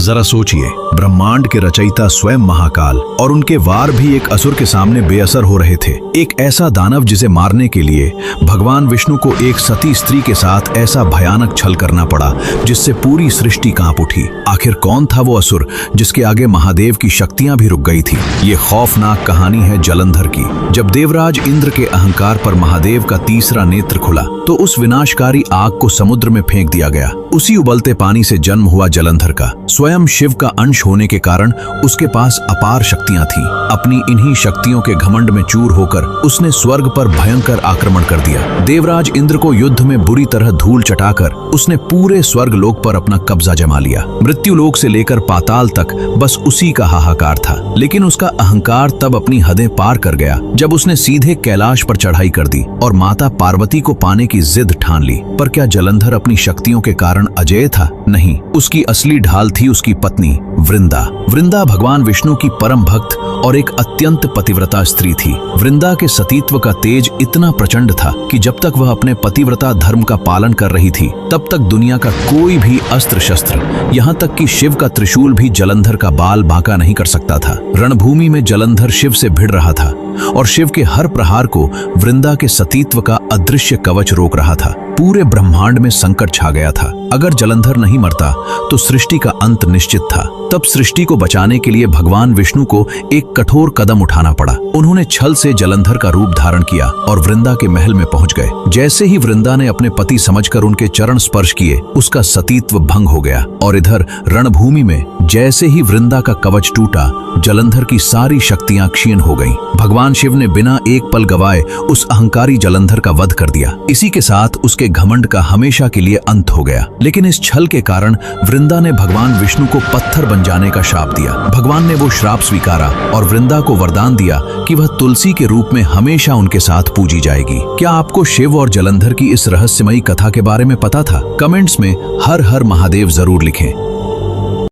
जरा सोचिए, ब्रह्मांड के रचयिता स्वयं महाकाल और उनके वार भी एक असुर के सामने बेअसर हो रहे थे। एक ऐसा दानव जिसे मारने के लिए भगवान विष्णु को एक सती स्त्री के साथ ऐसा भयानक छल करना पड़ा जिससे पूरी सृष्टि कांप उठी। आखिर कौन था वो असुर जिसके आगे महादेव की शक्तियां भी रुक गई थी? ये खौफनाक कहानी है जलंधर की। जब देवराज इंद्र के अहंकार पर महादेव का तीसरा नेत्र खुला तो उस विनाशकारी आग को समुद्र में फेंक दिया गया। उसी उबलते पानी से जन्म हुआ जलंधर का। स्वयं शिव का अंश होने के कारण उसके पास अपार शक्तियां थीं। अपनी इन्हीं शक्तियों के घमंड में चूर होकर उसने स्वर्ग पर भयंकर आक्रमण कर दिया। देवराज इंद्र को युद्ध में बुरी तरह धूल चटाकर उसने पूरे स्वर्ग लोक पर अपना कब्जा जमा लिया। मृत्यु लोक से लेकर पाताल तक बस उसी का हाहाकार था। लेकिन उसका अहंकार तब अपनी हदें पार कर गया जब उसने सीधे कैलाश पर चढ़ाई कर दी और माता पार्वती को पाने की जिद ठान ली। पर क्या जलंधर अपनी शक्तियों के कारण अजेय था? नहीं, उसकी असली ढाल थी उसकी पत्नी वृंदा। वृंदा भगवान विष्णु की परम भक्त और एक अत्यंत पतिव्रता स्त्री थी। वृंदा के सतीत्व का तेज इतना प्रचंड था कि जब तक वह अपने पतिव्रता धर्म का पालन कर रही थी तब तक दुनिया का कोई भी अस्त्र शस्त्र, यहाँ तक कि शिव का त्रिशूल भी जलंधर का बाल बांका नहीं कर सकता था। रणभूमि में जलंधर शिव से भिड़ रहा था और शिव के हर प्रहार को वृंदा के सतीत्व का अदृश्य कवच रोक रहा था। पूरे ब्रह्मांड में संकट छा गया था। अगर जलंधर नहीं मरता तो सृष्टि का अंत निश्चित था। तब सृष्टि को बचाने के लिए भगवान विष्णु को एक कठोर कदम उठाना पड़ा। उन्होंने छल से जलंधर का रूप धारण किया और वृंदा के महल में पहुंच गए। जैसे ही वृंदा ने अपने पति समझकर उनके चरण स्पर्श किए, उसका सतीत्व भंग हो गया और इधर रणभूमि में जैसे ही वृंदा का कवच टूटा, जलंधर की सारी शक्तियां क्षीण हो गईं। भगवान शिव ने बिना एक पल गवाए उस अहंकारी जलंधर का वध कर दिया। इसी के साथ उसके घमंड का हमेशा के लिए अंत हो गया। लेकिन इस छल के कारण वृंदा ने भगवान विष्णु को पत्थर बन जाने का शाप दिया। भगवान ने वो श्राप स्वीकारा और वृंदा को वरदान दिया कि वह तुलसी के रूप में हमेशा उनके साथ पूजी जाएगी। क्या आपको शिव और जलंधर की इस रहस्यमयी कथा के बारे में पता था? कमेंट्स में हर हर महादेव जरूर लिखें।